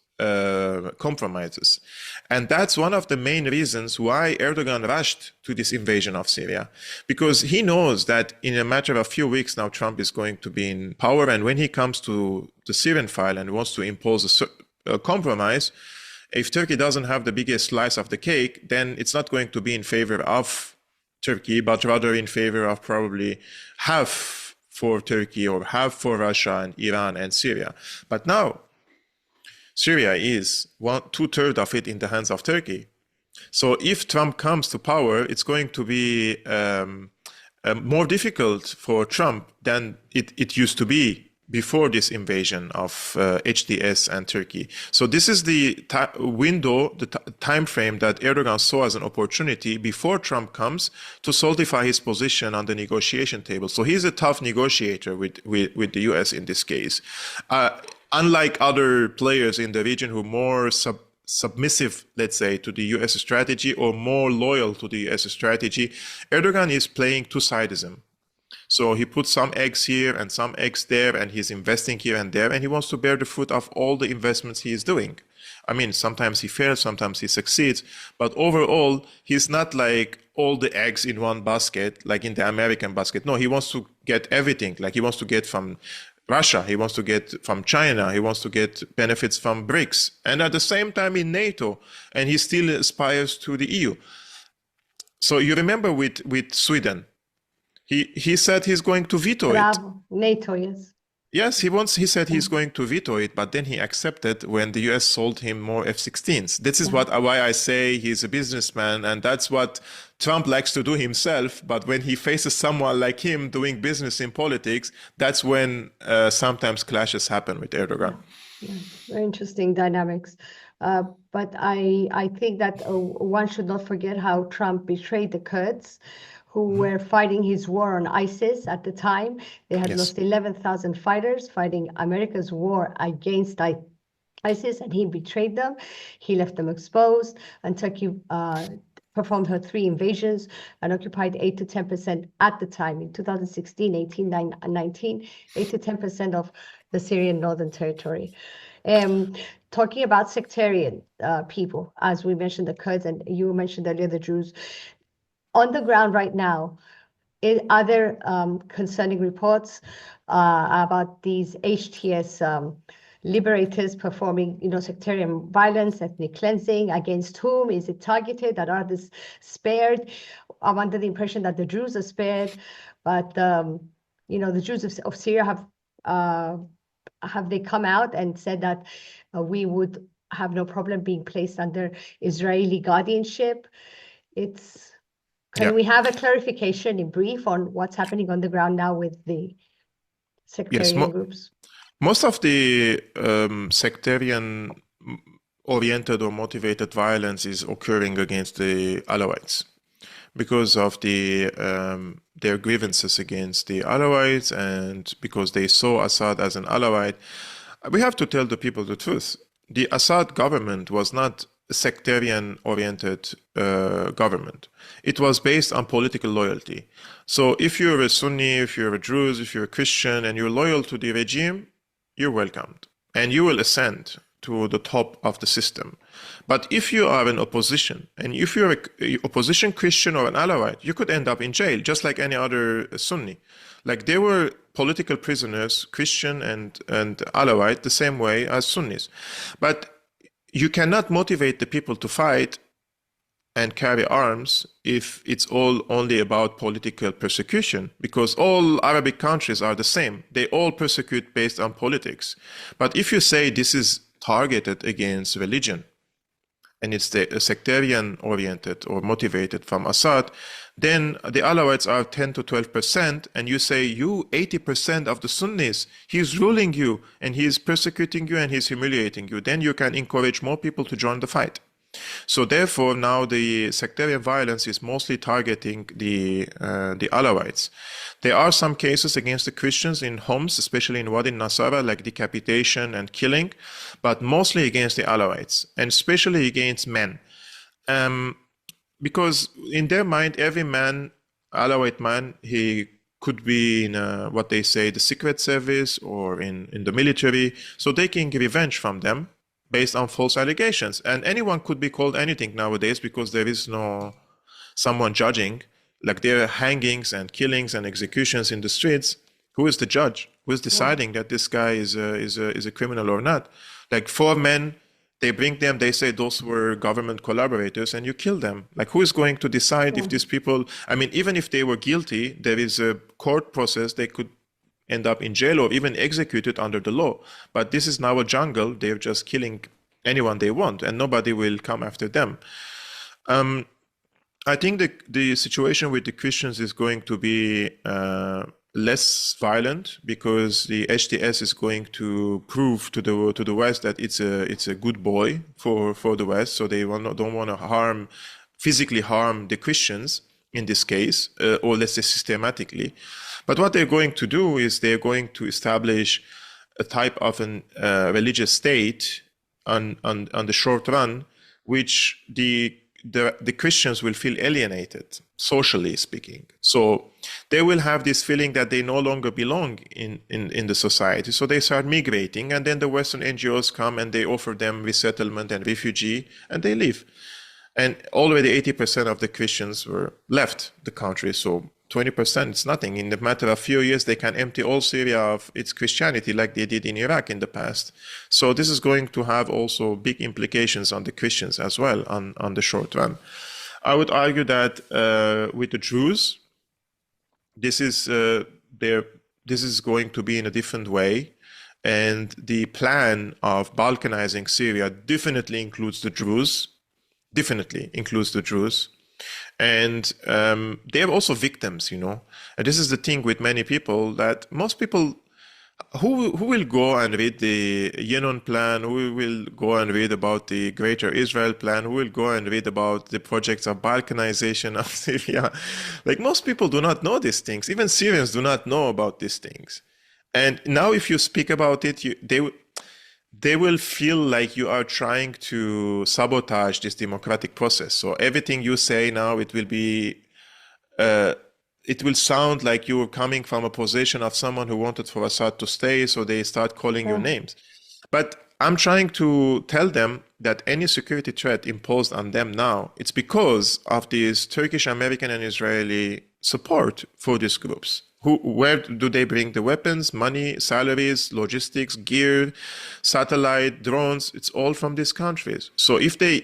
compromises. And that's one of the main reasons why Erdogan rushed to this invasion of Syria, because he knows that in a matter of a few weeks now, Trump is going to be in power. And when he comes to the Syrian file and wants to impose a compromise, if Turkey doesn't have the biggest slice of the cake, then it's not going to be in favor of Turkey, but rather in favor of probably half for Turkey or half for Russia and Iran and Syria. But now Syria is 2/3 of it in the hands of Turkey. So if Trump comes to power, it's going to be more difficult for Trump than it used to be before this invasion of HDS and Turkey. So this is the window, the time frame that Erdogan saw as an opportunity before Trump comes to solidify his position on the negotiation table. So he's a tough negotiator with the US in this case. Unlike other players in the region who are more submissive, let's say, to the US strategy or more loyal to the US strategy, Erdogan is playing two-sidism. So he puts some eggs here and some eggs there, and he's investing here and there, and he wants to bear the fruit of all the investments he is doing. I mean, sometimes he fails, sometimes he succeeds, but overall, he's not like all the eggs in one basket, like in the American basket. No, he wants to get everything. Like he wants to get from Russia, he wants to get from China, he wants to get benefits from BRICS, and at the same time in NATO, and he still aspires to the EU. So you remember with Sweden, he said he's going to veto it. NATO, yes. Yes, he said he's going to veto it, but then he accepted when the US sold him more F-16s. This is why I say he's a businessman, and that's what Trump likes to do himself. But when he faces someone like him doing business in politics, that's when sometimes clashes happen with Erdogan. Yeah, very interesting dynamics. But I think that one should not forget how Trump betrayed the Kurds, who were fighting his war on ISIS at the time. They had lost 11,000 fighters fighting America's war against ISIS, and he betrayed them. He left them exposed, and Turkey performed her 3 invasions and occupied 8 to 10% at the time, in 2016, 18, 19, 8 to 10% of the Syrian northern territory. Talking about sectarian people, as we mentioned the Kurds, and you mentioned earlier the Druze, on the ground right now, are there concerning reports about these HTS liberators performing, sectarian violence, ethnic cleansing? Against whom is it targeted? That are this spared? I'm under the impression that the Druze are spared, but the Druze of Syria have they come out and said that we would have no problem being placed under Israeli guardianship? Can we have a clarification in brief on what's happening on the ground now with the sectarian groups? Most of the sectarian-oriented or motivated violence is occurring against the Alawites because of their grievances against the Alawites, and because they saw Assad as an Alawite. We have to tell the people the truth. The Assad government was not a sectarian-oriented government. It was based on political loyalty. So if you're a Sunni, if you're a Druze, if you're a Christian, and you're loyal to the regime, you're welcomed, and you will ascend to the top of the system. But if you are an opposition, and if you're an opposition Christian or an Alawite, you could end up in jail, just like any other Sunni. Like, they were political prisoners, Christian and Alawite, the same way as Sunnis. But you cannot motivate the people to fight and carry arms if it's all only about political persecution, because all Arabic countries are the same. They all persecute based on politics. But if you say this is targeted against religion, and it's the sectarian-oriented or motivated from Assad, then the Alawites are 10 to 12%, and you say, you 80% of the Sunnis, he's ruling you, and he's persecuting you, and he's humiliating you. Then you can encourage more people to join the fight. So therefore, now the sectarian violence is mostly targeting the Alawites. There are some cases against the Christians in Homs, especially in Wadi Nasara, like decapitation and killing, but mostly against the Alawites, and especially against men. Because in their mind, every man, Alawite man, he could be in what they say, the secret service or in the military, so they can get revenge from them based on false allegations. And anyone could be called anything nowadays because there is no someone judging. Like there are hangings and killings and executions in the streets. Who is the judge? Who is deciding that this guy is a criminal or not? Like 4 men, they bring them, they say those were government collaborators, and you kill them. Like who is going to decide if these people, I mean, even if they were guilty, there is a court process, they could end up in jail or even executed under the law. But this is now a jungle, they're just killing anyone they want and nobody will come after them. I think the situation with the Christians is going to be less violent because the HTS is going to prove to the West that it's a good boy for the West, so they don't want to physically harm the Christians in this case, or let's say systematically. But what they're going to do is they're going to establish a type of an religious state on the short run, which the Christians will feel alienated, socially speaking. So they will have this feeling that they no longer belong in the society. So they start migrating, and then the Western NGOs come and they offer them resettlement and refugee, and they leave. And already 80% of the Christians were left the country. So 20% is nothing. In a matter of few years, they can empty all Syria of its Christianity like they did in Iraq in the past. So this is going to have also big implications on the Christians as well on the short run. I would argue that with the Druze, this is going to be in a different way. And the plan of balkanizing Syria definitely includes the Druze. And they're also victims, you know. And this is the thing with many people, that most people who will go and read the Yenon plan, who will go and read about the Greater Israel plan, who will go and read about the projects of Balkanization of Syria. Like most people do not know these things. Even Syrians do not know about these things. And now if you speak about it, they will feel like you are trying to sabotage this democratic process. So everything you say now, it will sound like you're coming from a position of someone who wanted for Assad to stay, so they start calling you names. But I'm trying to tell them that any security threat imposed on them now, it's because of this Turkish, American, and Israeli support for these groups. Where do they bring the weapons, money, salaries, logistics, gear, satellite, drones? It's all from these countries. So if they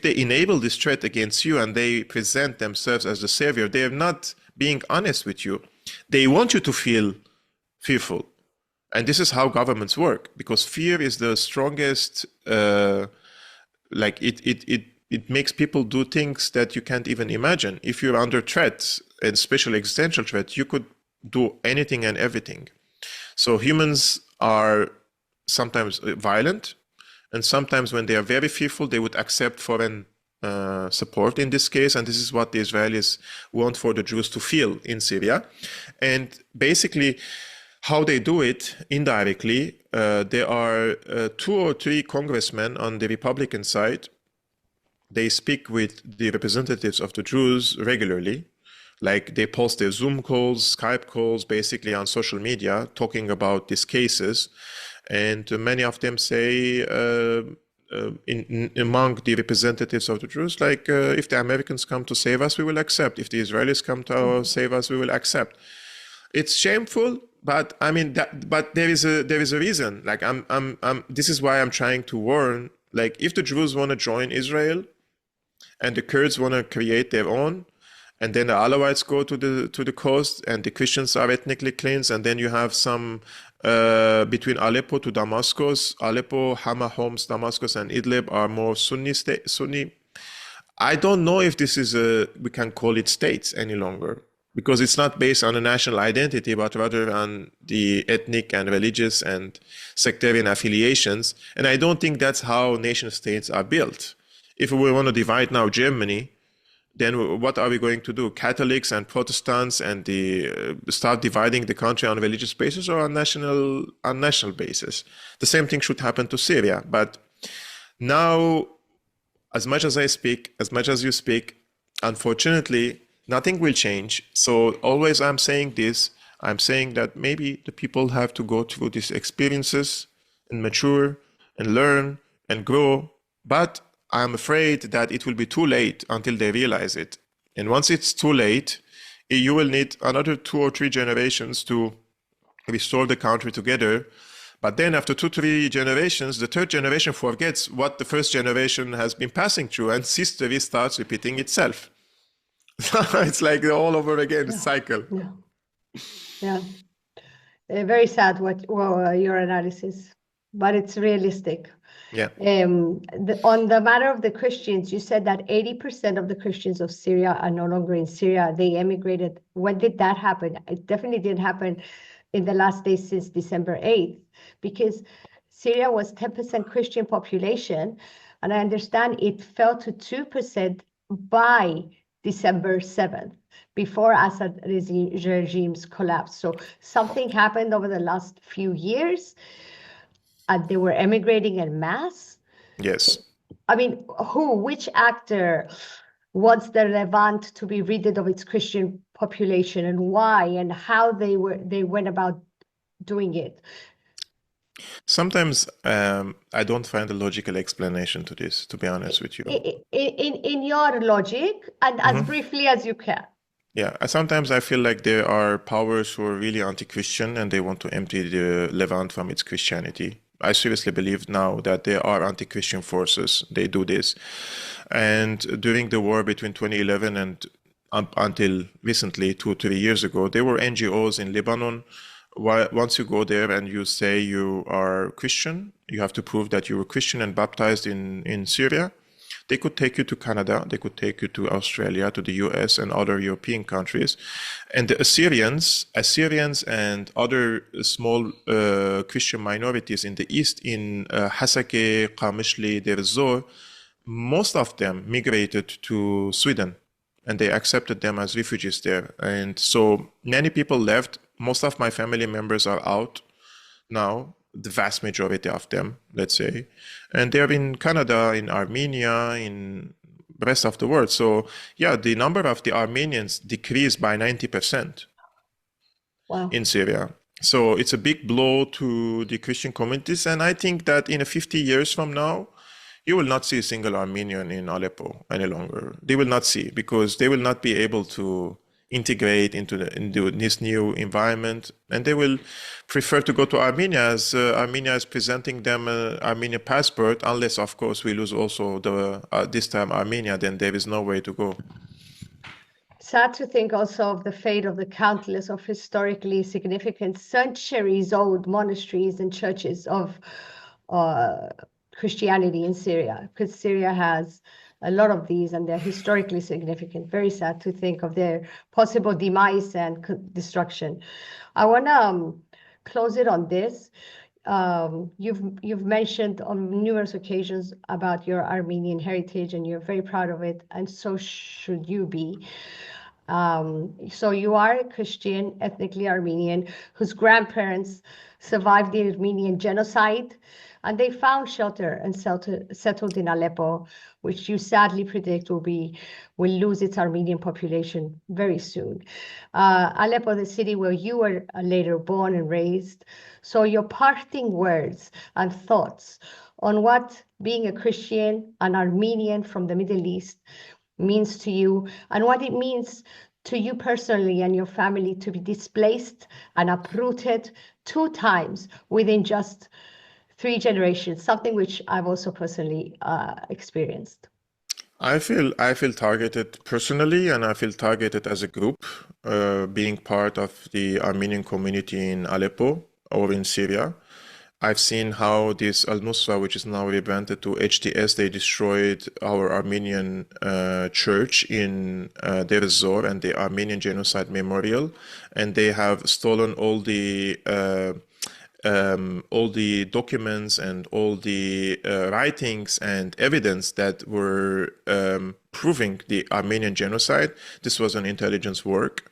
enable this threat against you and they present themselves as the savior, they are not being honest with you. They want you to feel fearful. And this is how governments work, because fear is the strongest, it makes people do things that you can't even imagine. If you're under threat, and especially existential threat, you could do anything and everything. So humans are sometimes violent, and sometimes when they are very fearful, they would accept foreign support in this case. And this is what the Israelis want for the Jews to feel in Syria. And basically, how they do it indirectly, there are 2 or 3 congressmen on the Republican side. They speak with the representatives of the Jews regularly. Like they post their Zoom calls, Skype calls, basically on social media, talking about these cases. And many of them say, among the representatives of the Jews, like, if the Americans come to save us, we will accept. If the Israelis come to save us, we will accept. It's shameful, but I mean, but there is a reason. Like, this is why I'm trying to warn. Like, if the Jews want to join Israel, and the Kurds want to create their own, and then the Alawites go to the coast, and the Christians are ethnically cleansed, and then you have some between Aleppo to Damascus. Aleppo, Hama, Homs, Damascus, and Idlib are more Sunni. I don't know if this is we can call it states any longer, because it's not based on a national identity, but rather on the ethnic and religious and sectarian affiliations. And I don't think that's how nation states are built. if we want to divide now Germany, then what are we going to do? Catholics and Protestants and start dividing the country on religious basis or on national basis? The same thing should happen to Syria. But now, as much as I speak, as much as you speak, unfortunately, nothing will change. So always I'm saying this. I'm saying that maybe the people have to go through these experiences and mature and learn and grow. But I'm afraid that it will be too late until they realize it. And once it's too late, you will need another 2 or 3 generations to restore the country together. But then after 2, 3 generations, the third generation forgets what the first generation has been passing through, and history starts repeating itself. It's like all over again, cycle. Yeah. Very sad your analysis, but it's realistic. Yeah. On the matter of the Christians, you said that 80% of the Christians of Syria are no longer in Syria. They emigrated. When did that happen? It definitely didn't happen in the last days since December 8th, because Syria was 10% Christian population, and I understand it fell to 2% by December 7th, before Assad regime's collapse. So something happened over the last few years. They were emigrating en masse. Yes. I mean, which actor wants the Levant to be rid of its Christian population, and why, and how they went about doing it? Sometimes I don't find a logical explanation to this, to be honest with you. In your logic, and as briefly as you can. Yeah, sometimes I feel like there are powers who are really anti-Christian and they want to empty the Levant from its Christianity. I seriously believe now that there are anti-Christian forces. They do this. And during the war between 2011 and until recently, 2 or 3 years ago, there were NGOs in Lebanon. Once you go there and you say you are Christian, you have to prove that you were Christian and baptized in Syria. They could take you to Canada, they could take you to Australia, to the US and other European countries. And the Assyrians and other small Christian minorities in the east, in Hasake, Qamishli, Deir ez-Zor, most of them migrated to Sweden and they accepted them as refugees there. And so many people left. Most of my family members are out now, the vast majority of them, let's say, and they're in Canada, in Armenia, in the rest of the world. So yeah, the number of the Armenians decreased by 90% in Syria. So it's a big blow to the Christian communities. And I think that in 50 years from now, you will not see a single Armenian in Aleppo any longer. They will not see, because they will not be able to integrate into this new environment, and they will prefer to go to Armenia, as Armenia is presenting them an Armenian passport, unless of course we lose also this time Armenia, then there is no way to go. Sad to think also of the fate of the countless of historically significant centuries-old monasteries and churches of Christianity in Syria, because Syria has a lot of these and they're historically significant. Very sad to think of their possible demise and destruction. I want to close it on this. You've mentioned on numerous occasions about your Armenian heritage, and you're very proud of it, and so should you be. So you are a Christian, ethnically Armenian, whose grandparents survived the Armenian genocide, and they found shelter and settled in Aleppo, which you sadly predict will lose its Armenian population very soon. Aleppo, the city where you were later born and raised. So your parting words and thoughts on what being a Christian, an Armenian from the Middle East means to you, and what it means to you personally and your family to be displaced and uprooted 2 times within just 3 generations, something which I've also personally experienced. I feel targeted personally, and I feel targeted as a group, being part of the Armenian community in Aleppo or in Syria. I've seen how this Al-Nusra, which is now rebranded to HTS, they destroyed our Armenian church in Deir ez-Zor and the Armenian Genocide Memorial, and they have stolen all the all the documents and all the writings and evidence that were proving the Armenian genocide. This was an intelligence work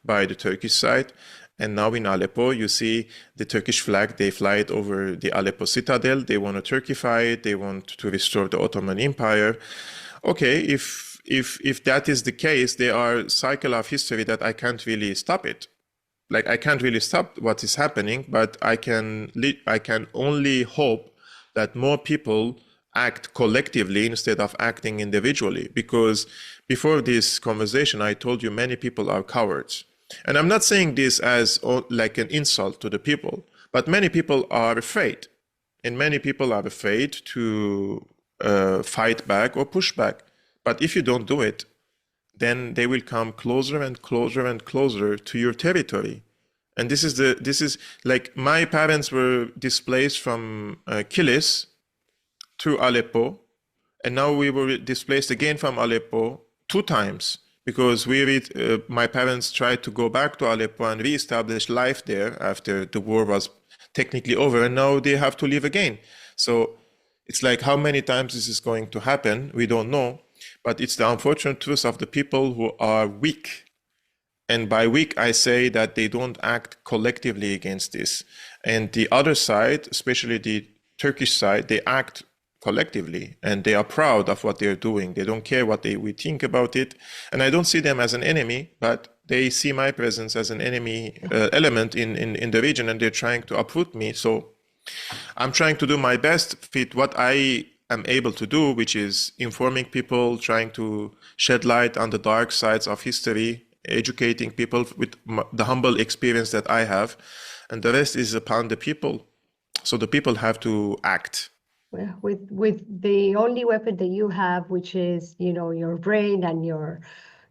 by the Turkish side. And now in Aleppo, you see the Turkish flag, they fly it over the Aleppo citadel. They want to Turkify it. They want to restore the Ottoman Empire. Okay, if that is the case, there are cycle of history that I can't really stop it. Like I can't really stop what is happening, but I can only hope that more people act collectively instead of acting individually. Because before this conversation, I told you many people are cowards. And I'm not saying this as like an insult to the people, but many people are afraid. And many people are afraid to fight back or push back. But if you don't do it, then they will come closer and closer and closer to your territory. And this is like my parents were displaced from Kilis to Aleppo, and now we were displaced again from Aleppo 2 times because my parents tried to go back to Aleppo and reestablish life there after the war was technically over, and now they have to leave again. So it's like how many times this is going to happen, we don't know, but it's the unfortunate truth of the people who are weak. And by weak, I say that they don't act collectively against this. And the other side, especially the Turkish side, they act collectively and they are proud of what they're doing. They don't care what we think about it. And I don't see them as an enemy, but they see my presence as an enemy element in the region, and they're trying to uproot me. So I'm trying to do my best with what I am able to do, which is informing people, trying to shed light on the dark sides of history, educating people with the humble experience that I have. And the rest is upon the people. So the people have to act. With the only weapon that you have, which is, your brain and your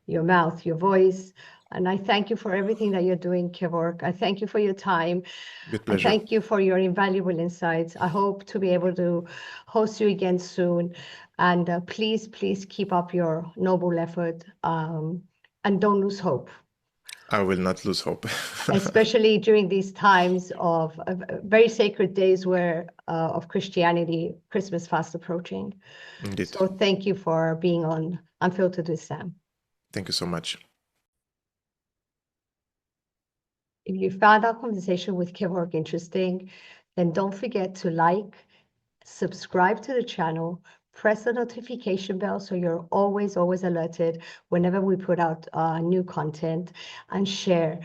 mouth, your voice. And I thank you for everything that you're doing, Kevork. I thank you for your time. With pleasure. I thank you for your invaluable insights. I hope to be able to host you again soon. And please keep up your noble effort, and don't lose hope. I will not lose hope. Especially during these times of very sacred days of Christianity, Christmas fast approaching. Indeed. So thank you for being on Unfiltered with S.A.M. Thank you so much. If you found our conversation with Kevork interesting, then don't forget to like, subscribe to the channel, press the notification bell so you're always alerted whenever we put out new content, and share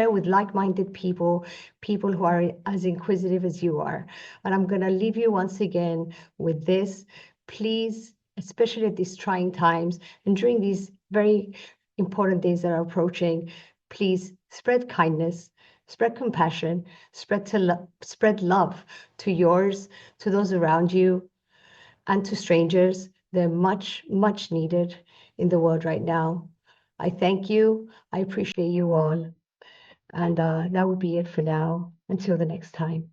with like-minded people who are as inquisitive as you are. And I'm going to leave you once again with this. Please, especially at these trying times and during these very important days that are approaching, please spread kindness, spread compassion, spread love to those around you, and to strangers. They're much needed in the world right now. I thank you. I appreciate you all. And that would be it for now. Until the next time.